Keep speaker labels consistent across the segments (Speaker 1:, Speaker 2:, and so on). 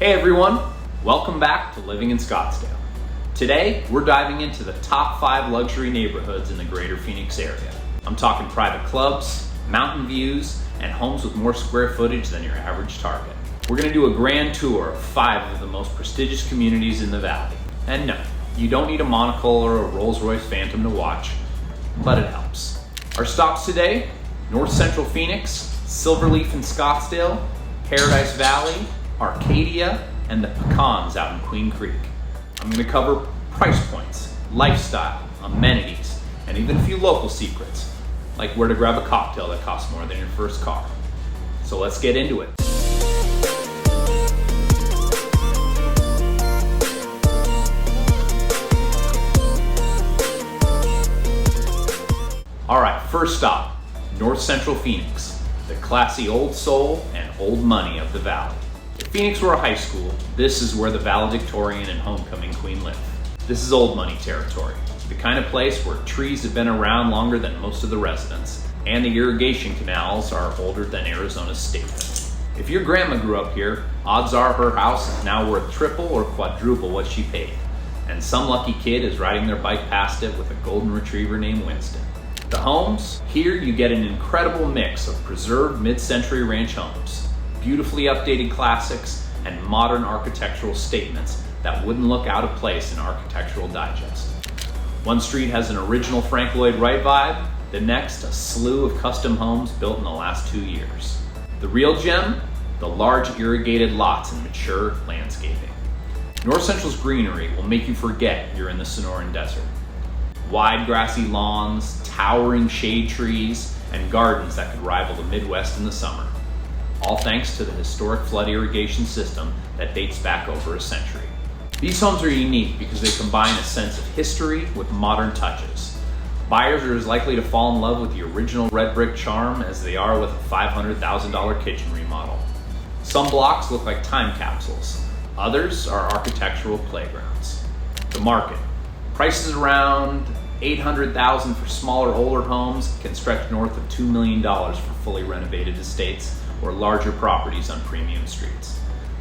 Speaker 1: Hey everyone, welcome back to Living in Scottsdale. Today, we're diving into the top 5 luxury neighborhoods in the greater Phoenix area. I'm talking private clubs, mountain views, and homes with more square footage than your average Target. We're gonna do a grand tour of 5 of the most prestigious communities in the valley. And no, you don't need a monocle or a Rolls-Royce Phantom to watch, but it helps. Our stops today: North Central Phoenix, Silverleaf in Scottsdale, Paradise Valley, Arcadia, and the Pecans out in Queen Creek. I'm going to cover price points, lifestyle, amenities, and even a few local secrets, like where to grab a cocktail that costs more than your first car. So let's get into it. All right, first stop, North Central Phoenix, the classy old soul and old money of the valley. If Phoenix were a high school, this is where the valedictorian and homecoming queen live. This is old money territory, the kind of place where trees have been around longer than most of the residents, and the irrigation canals are older than Arizona's statehood. If your grandma grew up here, odds are her house is now worth triple or quadruple what she paid, and some lucky kid is riding their bike past it with a golden retriever named Winston. The homes, here you get an incredible mix of preserved mid-century ranch homes, beautifully updated classics, and modern architectural statements that wouldn't look out of place in Architectural Digest. One street has an original Frank Lloyd Wright vibe, the next a slew of custom homes built in the last 2 years. The real gem, the large irrigated lots and mature landscaping. North Central's greenery will make you forget you're in the Sonoran Desert. Wide grassy lawns, towering shade trees, and gardens that could rival the Midwest in the summer. All thanks to the historic flood irrigation system that dates back over a century. These homes are unique because they combine a sense of history with modern touches. Buyers are as likely to fall in love with the original red brick charm as they are with a $500,000 kitchen remodel. Some blocks look like time capsules. Others are architectural playgrounds. The market. Prices around $800,000 for smaller, older homes can stretch north of $2 million for fully renovated estates or larger properties on premium streets.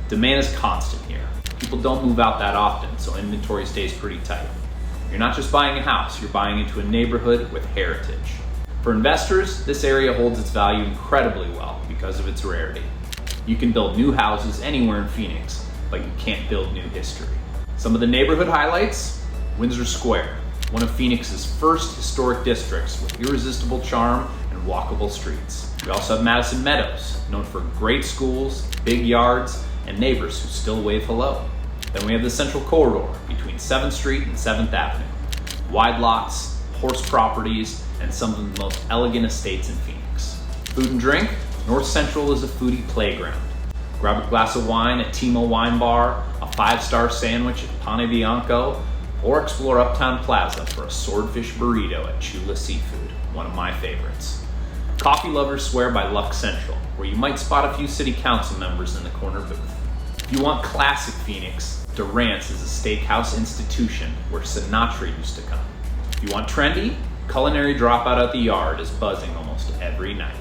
Speaker 1: Demand is constant here. People don't move out that often, so inventory stays pretty tight. You're not just buying a house, you're buying into a neighborhood with heritage. For investors, this area holds its value incredibly well because of its rarity. You can build new houses anywhere in Phoenix, but you can't build new history. Some of the neighborhood highlights: Windsor Square, one of Phoenix's first historic districts with irresistible charm and walkable streets. We also have Madison Meadows, known for great schools, big yards, and neighbors who still wave hello. Then we have the Central Corridor between 7th Street and 7th Avenue. Wide lots, horse properties, and some of the most elegant estates in Phoenix. Food and drink, North Central is a foodie playground. Grab a glass of wine at Timo Wine Bar, a 5-star sandwich at Pane Bianco, or explore Uptown Plaza for a swordfish burrito at Chula Seafood, one of my favorites. Coffee lovers swear by Lux Central, where you might spot a few city council members in the corner booth. If you want classic Phoenix, Durant's is a steakhouse institution where Sinatra used to come. If you want trendy, Culinary Dropout at the Yard is buzzing almost every night.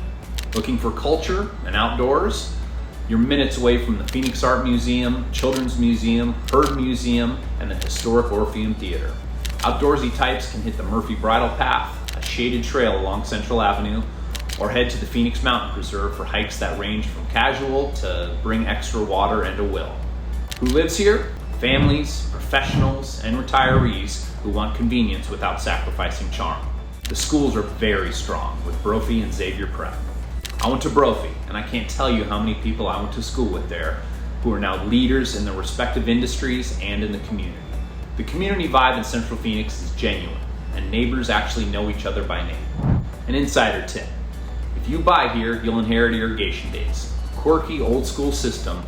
Speaker 1: Looking for culture and outdoors? You're minutes away from the Phoenix Art Museum, Children's Museum, Heard Museum, and the historic Orpheum Theater. Outdoorsy types can hit the Murphy Bridle Path, a shaded trail along Central Avenue, or head to the Phoenix Mountain Preserve for hikes that range from casual to bring extra water and a will. Who lives here? Families, professionals, and retirees who want convenience without sacrificing charm. The schools are very strong with Brophy and Xavier Prep. I went to Brophy, and I can't tell you how many people I went to school with there who are now leaders in their respective industries and in the community. The community vibe in Central Phoenix is genuine, and neighbors actually know each other by name. An insider tip: if you buy here, you'll inherit irrigation days, a quirky old school system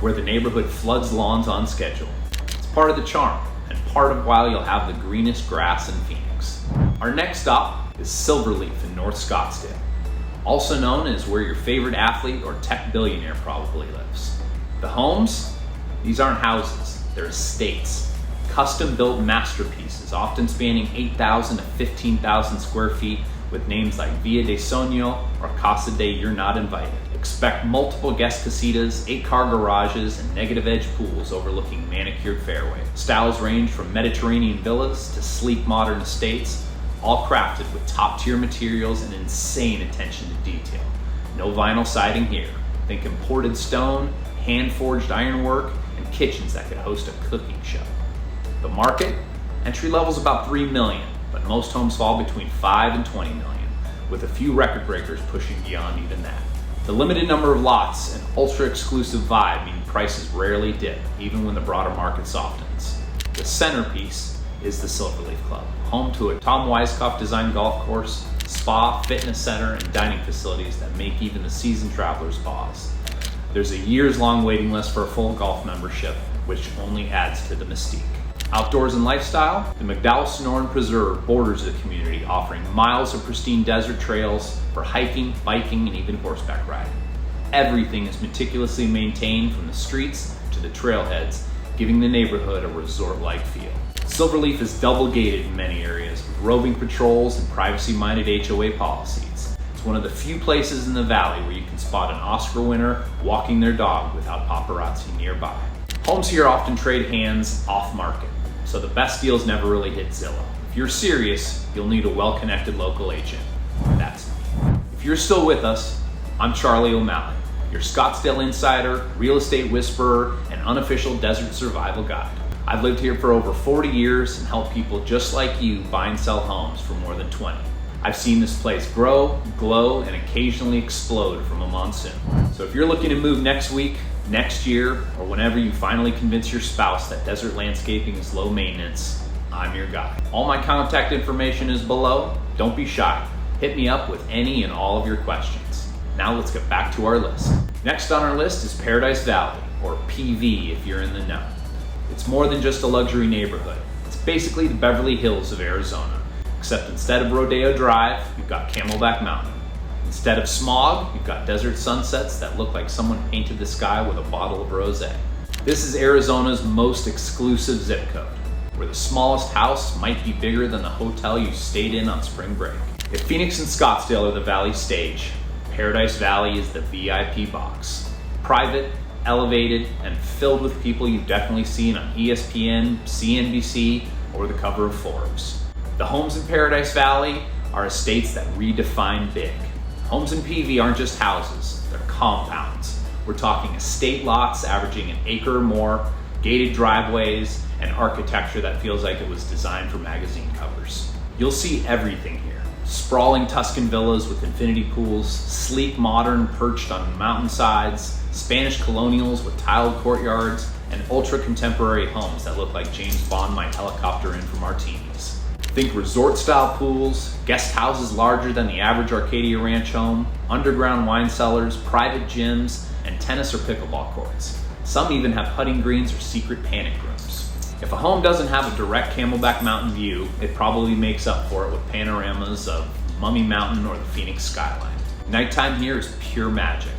Speaker 1: where the neighborhood floods lawns on schedule. It's part of the charm, and part of why you'll have the greenest grass in Phoenix. Our next stop is Silverleaf in North Scottsdale, also known as where your favorite athlete or tech billionaire probably lives. The homes? These aren't houses, they're estates. Custom-built masterpieces, often spanning 8,000 to 15,000 square feet, with names like Villa de Sonio or Casa de You're Not Invited. Expect multiple guest casitas, 8-car garages, and negative edge pools overlooking manicured fairways. Styles range from Mediterranean villas to sleek modern estates, all crafted with top-tier materials and insane attention to detail. No vinyl siding here. Think imported stone, hand-forged ironwork, and kitchens that could host a cooking show. The market? Entry level's about $3 million, but most homes fall between $5 and $20 million, with a few record breakers pushing beyond even that. The limited number of lots and ultra-exclusive vibe mean prices rarely dip, even when the broader market softens. The centerpiece is the Silverleaf Club, home to a Tom Weiskopf-designed golf course, spa, fitness center, and dining facilities that make even the seasoned travelers pause. There's a years-long waiting list for a full golf membership, which only adds to the mystique. Outdoors and lifestyle, the McDowell Sonoran Preserve borders the community, offering miles of pristine desert trails for hiking, biking, and even horseback riding. Everything is meticulously maintained from the streets to the trailheads, giving the neighborhood a resort-like feel. Silverleaf is double-gated in many areas, with roving patrols and privacy-minded HOA policies. It's one of the few places in the valley where you can spot an Oscar winner walking their dog without paparazzi nearby. Homes here often trade hands off-market, so the best deals never really hit Zillow. If you're serious, you'll need a well-connected local agent. That's me. If you're still with us, I'm Charlie O'Malley, your Scottsdale insider, real estate whisperer, and unofficial desert survival guide. I've lived here for over 40 years and helped people just like you buy and sell homes for more than 20. I've seen this place grow, glow, and occasionally explode from a monsoon. So if you're looking to move next week, next year, or whenever you finally convince your spouse that desert landscaping is low maintenance, I'm your guy. All my contact information is below. Don't be shy. Hit me up with any and all of your questions. Now let's get back to our list. Next on our list is Paradise Valley, or PV if you're in the know. It's more than just a luxury neighborhood. It's basically the Beverly Hills of Arizona, except instead of Rodeo Drive, you've got Camelback Mountain. Instead of smog, you've got desert sunsets that look like someone painted the sky with a bottle of rosé. This is Arizona's most exclusive zip code, where the smallest house might be bigger than the hotel you stayed in on spring break. If Phoenix and Scottsdale are the Valley stage, Paradise Valley is the VIP box. Private, elevated, and filled with people you've definitely seen on ESPN, CNBC, or the cover of Forbes. The homes in Paradise Valley are estates that redefine big. Homes in PV aren't just houses, they're compounds. We're talking estate lots averaging an acre or more, gated driveways, and architecture that feels like it was designed for magazine covers. You'll see everything here. Sprawling Tuscan villas with infinity pools, sleek modern perched on mountainsides, Spanish colonials with tiled courtyards, and ultra-contemporary homes that look like James Bond might helicopter in for martinis. Think resort-style pools, guest houses larger than the average Arcadia Ranch home, underground wine cellars, private gyms, and tennis or pickleball courts. Some even have putting greens or secret panic rooms. If a home doesn't have a direct Camelback Mountain view, it probably makes up for it with panoramas of Mummy Mountain or the Phoenix skyline. Nighttime here is pure magic.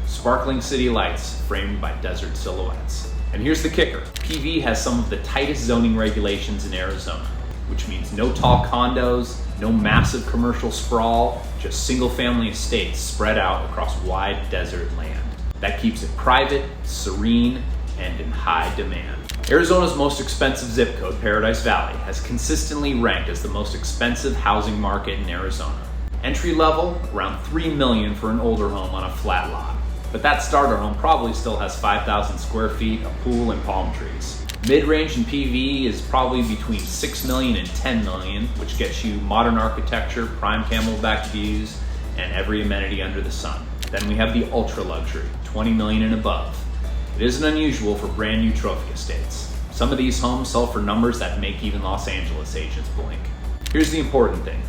Speaker 1: Sparkling city lights framed by desert silhouettes. And here's the kicker. PV has some of the tightest zoning regulations in Arizona, which means no tall condos, no massive commercial sprawl, just single-family estates spread out across wide desert land. That keeps it private, serene, and in high demand. Arizona's most expensive zip code, Paradise Valley, has consistently ranked as the most expensive housing market in Arizona. Entry level, around $3 million for an older home on a flat lot. But that starter home probably still has 5,000 square feet, a pool, and palm trees. Mid-range in PV is probably between $6 million and $10 million, which gets you modern architecture, prime Camelback views, and every amenity under the sun. Then we have the ultra luxury, $20 million and above. It isn't unusual for brand new trophy estates. Some of these homes sell for numbers that make even Los Angeles agents blink. Here's the important thing.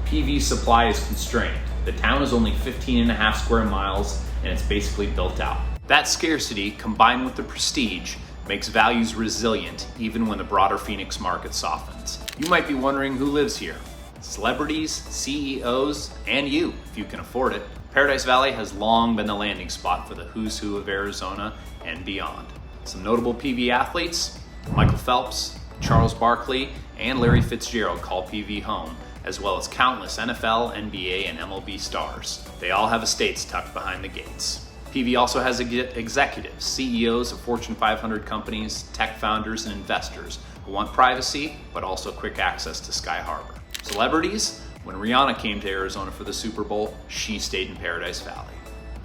Speaker 1: PV supply is constrained. The town is only 15.5 square miles, and it's basically built out. That scarcity, combined with the prestige, makes values resilient even when the broader Phoenix market softens. You might be wondering who lives here. Celebrities, CEOs, and you, if you can afford it. Paradise Valley has long been the landing spot for the who's who of Arizona and beyond. Some notable PV athletes, Michael Phelps, Charles Barkley, and Larry Fitzgerald call PV home, as well as countless NFL, NBA, and MLB stars. They all have estates tucked behind the gates. PV also has executives, CEOs of Fortune 500 companies, tech founders, and investors who want privacy, but also quick access to Sky Harbor. Celebrities? When Rihanna came to Arizona for the Super Bowl, she stayed in Paradise Valley.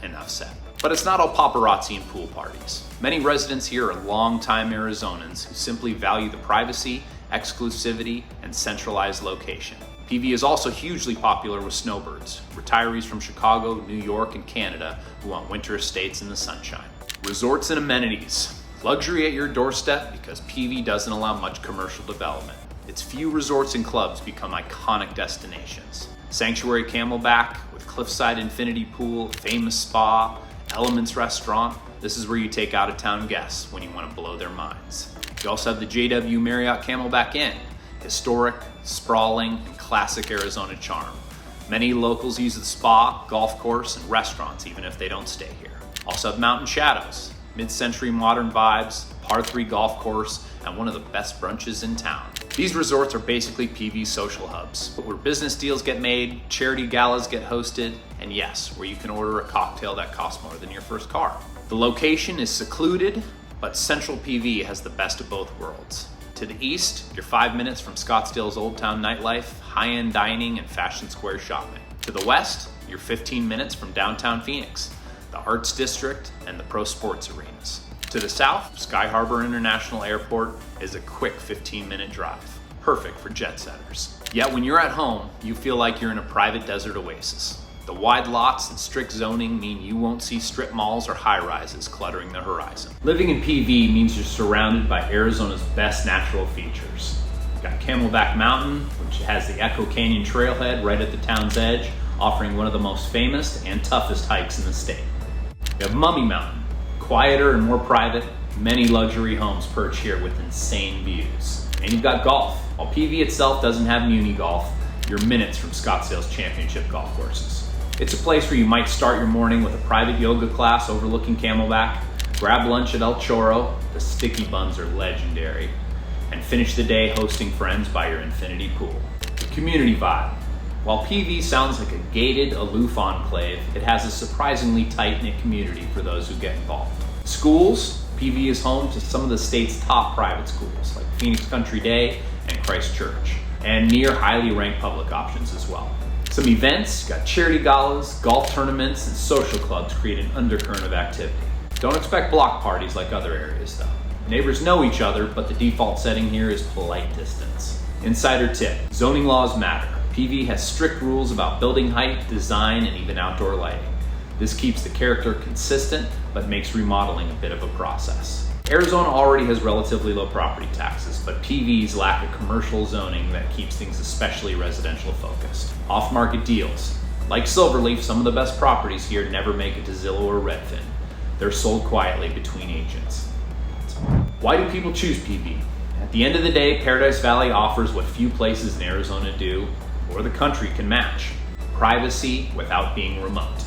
Speaker 1: Enough said. But it's not all paparazzi and pool parties. Many residents here are longtime Arizonans who simply value the privacy, exclusivity, and centralized location. PV is also hugely popular with snowbirds, retirees from Chicago, New York, and Canada who want winter estates in the sunshine. Resorts and amenities. Luxury at your doorstep because PV doesn't allow much commercial development. Its few resorts and clubs become iconic destinations. Sanctuary Camelback with Cliffside Infinity Pool, famous spa, Elements Restaurant. This is where you take out-of-town guests when you want to blow their minds. You also have the JW Marriott Camelback Inn. Historic, sprawling, and classic Arizona charm. Many locals use the spa, golf course, and restaurants even if they don't stay here. Also have Mountain Shadows, mid-century modern vibes, par 3 golf course, and one of the best brunches in town. These resorts are basically PV social hubs, where business deals get made, charity galas get hosted, and yes, where you can order a cocktail that costs more than your first car. The location is secluded, but Central PV has the best of both worlds. To the east, you're 5 minutes from Scottsdale's Old Town nightlife, high-end dining, and Fashion Square shopping. To the west, you're 15 minutes from downtown Phoenix, the Arts District, and the pro sports arenas. To the south, Sky Harbor International Airport is a quick 15-minute drive, perfect for jet setters. Yet when you're at home, you feel like you're in a private desert oasis. The wide lots and strict zoning mean you won't see strip malls or high-rises cluttering the horizon. Living in PV means you're surrounded by Arizona's best natural features. You've got Camelback Mountain, which has the Echo Canyon trailhead right at the town's edge, offering one of the most famous and toughest hikes in the state. You have Mummy Mountain, quieter and more private, many luxury homes perch here with insane views. And you've got golf. While PV itself doesn't have muni golf, you're minutes from Scottsdale's championship golf courses. It's a place where you might start your morning with a private yoga class overlooking Camelback, grab lunch at El Chorro, the sticky buns are legendary, and finish the day hosting friends by your infinity pool. The community vibe. While PV sounds like a gated, aloof enclave, it has a surprisingly tight-knit community for those who get involved. Schools. PV is home to some of the state's top private schools, like Phoenix Country Day and Christ Church, and near highly ranked public options as well. Some events, got charity galas, golf tournaments, and social clubs create an undercurrent of activity. Don't expect block parties like other areas though. Neighbors know each other, but the default setting here is polite distance. Insider tip, zoning laws matter. PV has strict rules about building height, design, and even outdoor lighting. This keeps the character consistent, but makes remodeling a bit of a process. Arizona already has relatively low property taxes, but PV's lack of commercial zoning that keeps things especially residential focused. Off-market deals. Like Silverleaf, some of the best properties here never make it to Zillow or Redfin. They're sold quietly between agents. Why do people choose PV? At the end of the day, Paradise Valley offers what few places in Arizona do, or the country can match. Privacy without being remote.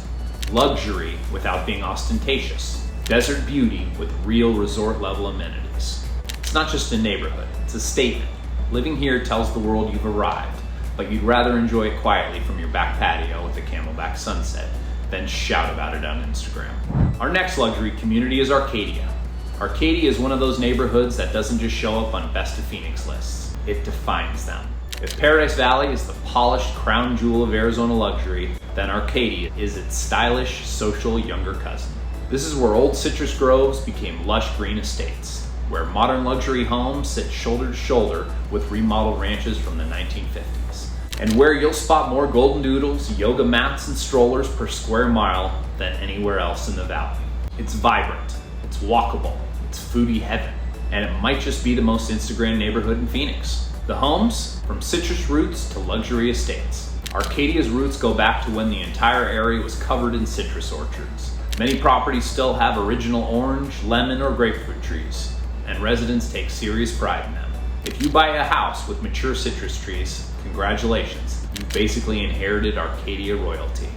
Speaker 1: Luxury without being ostentatious. Desert beauty with real resort-level amenities. It's not just a neighborhood, it's a statement. Living here tells the world you've arrived, but you'd rather enjoy it quietly from your back patio with a Camelback sunset than shout about it on Instagram. Our next luxury community is Arcadia. Arcadia is one of those neighborhoods that doesn't just show up on Best of Phoenix lists, it defines them. If Paradise Valley is the polished crown jewel of Arizona luxury, then Arcadia is its stylish, social younger cousin. This is where old citrus groves became lush green estates, where modern luxury homes sit shoulder to shoulder with remodeled ranches from the 1950s, and where you'll spot more golden doodles, yoga mats, and strollers per square mile than anywhere else in the valley. It's vibrant, it's walkable, it's foodie heaven, and it might just be the most Instagram neighborhood in Phoenix. The homes, from citrus roots to luxury estates. Arcadia's roots go back to when the entire area was covered in citrus orchards. Many properties still have original orange, lemon, or grapefruit trees, and residents take serious pride in them. If you buy a house with mature citrus trees, congratulations, you've basically inherited Arcadia royalty.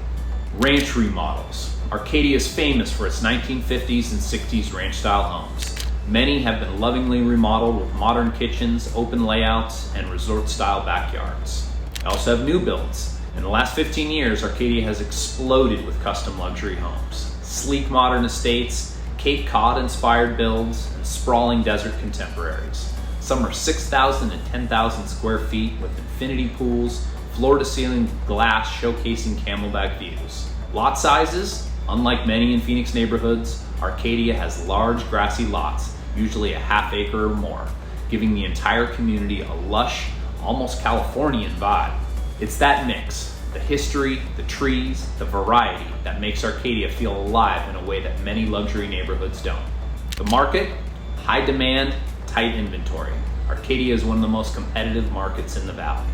Speaker 1: Ranch remodels. Arcadia is famous for its 1950s and 60s ranch-style homes. Many have been lovingly remodeled with modern kitchens, open layouts, and resort-style backyards. We also have new builds. In the last 15 years, Arcadia has exploded with custom luxury homes. Sleek modern estates, Cape Cod-inspired builds, and sprawling desert contemporaries. Some are 6,000 and 10,000 square feet with infinity pools, floor-to-ceiling glass showcasing camelback views. Lot sizes, unlike many in Phoenix neighborhoods, Arcadia has large grassy lots, usually a half acre or more, giving the entire community a lush, almost Californian vibe. It's that mix, the history, the trees, the variety, that makes Arcadia feel alive in a way that many luxury neighborhoods don't. The market, high demand, tight inventory. Arcadia is one of the most competitive markets in the valley.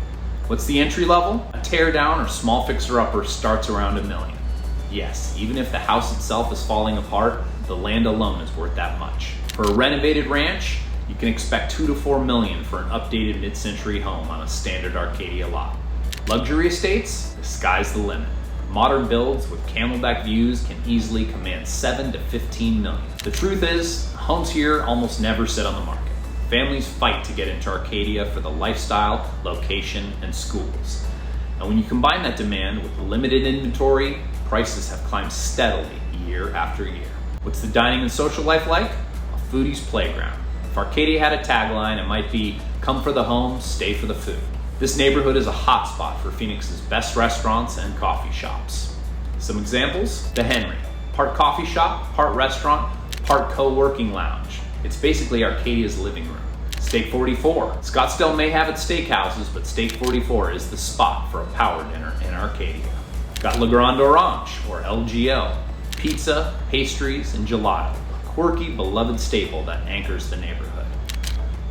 Speaker 1: What's the entry level? A teardown or small fixer-upper starts around $1 million. Yes, even if the house itself is falling apart, the land alone is worth that much. For a renovated ranch, you can expect $2 to $4 million for an updated mid-century home on a standard Arcadia lot. Luxury estates, the sky's the limit. Modern builds with camelback views can easily command $7 to $15 million. The truth is, homes here almost never sit on the market. Families fight to get into Arcadia for the lifestyle, location, and schools. And when you combine that demand with limited inventory, prices have climbed steadily year after year. What's the dining and social life like? A foodie's playground. If Arcadia had a tagline, it might be, come for the home, stay for the food. This neighborhood is a hotspot for Phoenix's best restaurants and coffee shops. Some examples: the Henry, part coffee shop, part restaurant, part co-working lounge. It's basically Arcadia's living room. Steak 44. Scottsdale may have its steakhouses, but Steak 44 is the spot for a power dinner in Arcadia. Got Le Grand Orange, or LGO. Pizza, pastries, and gelato. A quirky, beloved staple that anchors the neighborhood.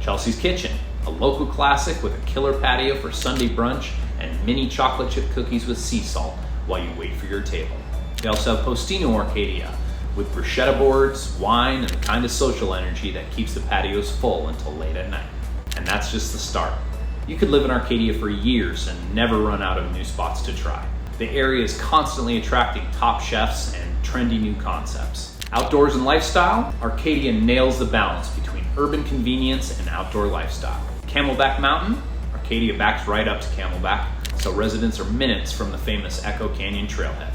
Speaker 1: Chelsea's Kitchen, a local classic with a killer patio for Sunday brunch and mini chocolate chip cookies with sea salt while you wait for your table. They also have Postino Arcadia, with bruschetta boards, wine, and the kind of social energy that keeps the patios full until late at night. And that's just the start. You could live in Arcadia for years and never run out of new spots to try. The area is constantly attracting top chefs and trendy new concepts. Outdoors and lifestyle, Arcadia nails the balance between urban convenience and outdoor lifestyle. Camelback Mountain, Arcadia backs right up to Camelback, so residents are minutes from the famous Echo Canyon trailhead.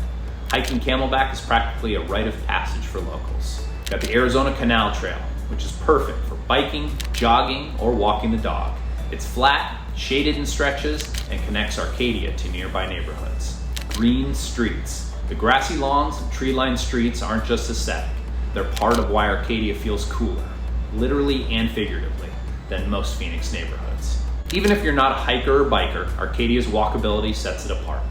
Speaker 1: Hiking Camelback is practically a rite of passage for locals. Got the Arizona Canal Trail, which is perfect for biking, jogging, or walking the dog. It's flat, shaded in stretches, and connects Arcadia to nearby neighborhoods. Green streets. The grassy lawns and tree-lined streets aren't just aesthetic. They're part of why Arcadia feels cooler, literally and figuratively, than most Phoenix neighborhoods. Even if you're not a hiker or biker, Arcadia's walkability sets it apart.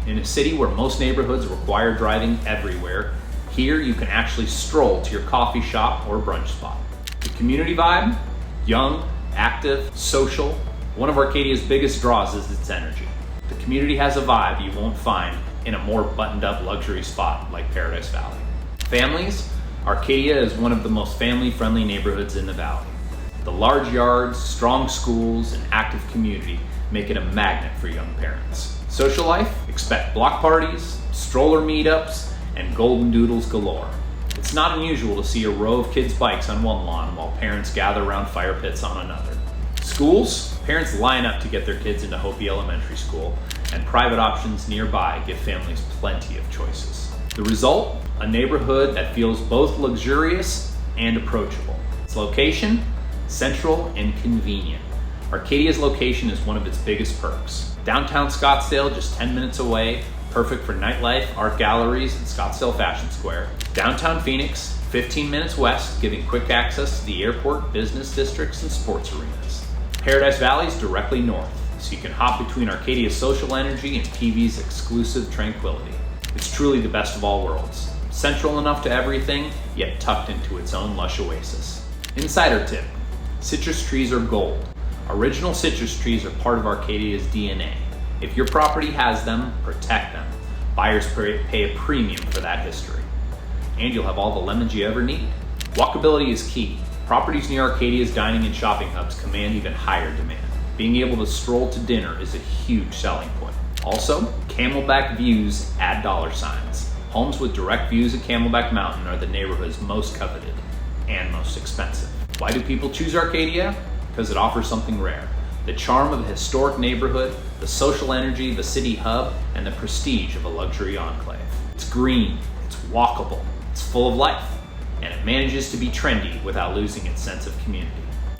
Speaker 1: In a city where most neighborhoods require driving everywhere, here you can actually stroll to your coffee shop or brunch spot. The community vibe, young, active, social. One of Arcadia's biggest draws is its energy. The community has a vibe you won't find in a more buttoned up luxury spot like Paradise Valley. Families, Arcadia is one of the most family-friendly neighborhoods in the valley. The large yards, strong schools, and active community make it a magnet for young parents. Social life, expect block parties, stroller meetups, and golden doodles galore. It's not unusual to see a row of kids' bikes on one lawn while parents gather around fire pits on another. Schools, parents line up to get their kids into Hopi Elementary School, and private options nearby give families plenty of choices. The result? A neighborhood that feels both luxurious and approachable. Its location? Central and convenient. Arcadia's location is one of its biggest perks. Downtown Scottsdale, just 10 minutes away, perfect for nightlife, art galleries, and Scottsdale Fashion Square. Downtown Phoenix, 15 minutes west, giving quick access to the airport, business districts, and sports arenas. Paradise Valley is directly north, so you can hop between Arcadia's social energy and PV's exclusive tranquility. It's truly the best of all worlds. Central enough to everything, yet tucked into its own lush oasis. Insider tip: citrus trees are gold. Original citrus trees are part of Arcadia's DNA. If your property has them, protect them. Buyers pay a premium for that history. And you'll have all the lemons you ever need. Walkability is key. Properties near Arcadia's dining and shopping hubs command even higher demand. Being able to stroll to dinner is a huge selling point. Also, Camelback views add dollar signs. Homes with direct views of Camelback Mountain are the neighborhood's most coveted and most expensive. Why do people choose Arcadia? Because it offers something rare: the charm of a historic neighborhood, the social energy of a city hub, and the prestige of a luxury enclave. It's green, it's walkable, it's full of life, and it manages to be trendy without losing its sense of community.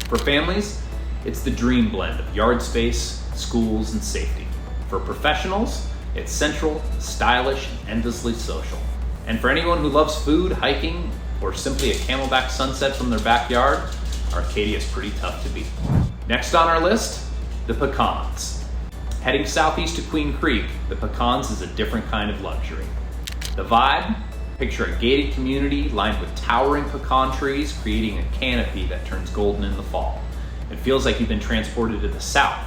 Speaker 1: For families, it's the dream blend of yard space, schools, and safety. For professionals, it's central, stylish, and endlessly social. And for anyone who loves food, hiking, or simply a camelback sunset from their backyard, Arcadia is pretty tough to beat. Next on our list, the Pecans. Heading southeast to Queen Creek, the Pecans is a different kind of luxury. The vibe? Picture a gated community lined with towering pecan trees, creating a canopy that turns golden in the fall. It feels like you've been transported to the south,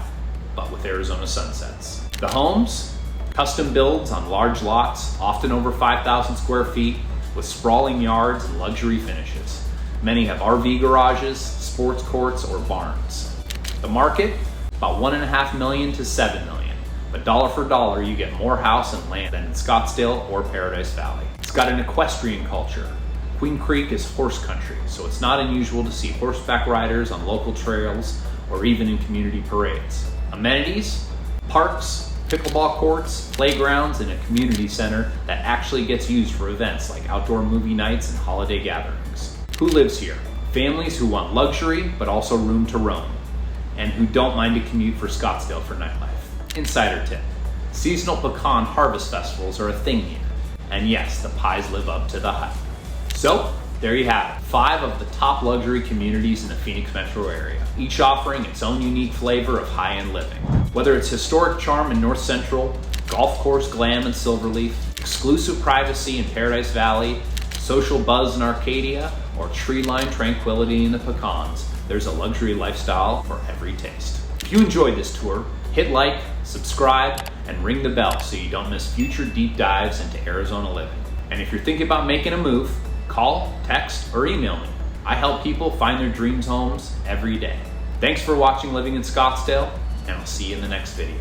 Speaker 1: but with Arizona sunsets. The homes? Custom builds on large lots, often over 5,000 square feet, with sprawling yards and luxury finishes. Many have RV garages, sports courts, or barns. The market? About $1.5 million to $7 million. But dollar for dollar, you get more house and land than in Scottsdale or Paradise Valley. It's got an equestrian culture. Queen Creek is horse country, so it's not unusual to see horseback riders on local trails or even in community parades. Amenities? Parks, pickleball courts, playgrounds, and a community center that actually gets used for events like outdoor movie nights and holiday gatherings. Who lives here? Families who want luxury, but also room to roam, and who don't mind a commute for Scottsdale for nightlife. Insider tip: seasonal pecan harvest festivals are a thing here, and yes, the pies live up to the hype. So, there you have it, 5 of the top luxury communities in the Phoenix metro area, each offering its own unique flavor of high-end living. Whether it's historic charm in North Central, golf course glam in Silverleaf, exclusive privacy in Paradise Valley, social buzz in Arcadia, or tree-lined tranquility in the Pecans, there's a luxury lifestyle for every taste. If you enjoyed this tour, hit like, subscribe, and ring the bell so you don't miss future deep dives into Arizona living. And if you're thinking about making a move, call, text, or email me. I help people find their dreams homes every day. Thanks for watching Living in Scottsdale, and I'll see you in the next video.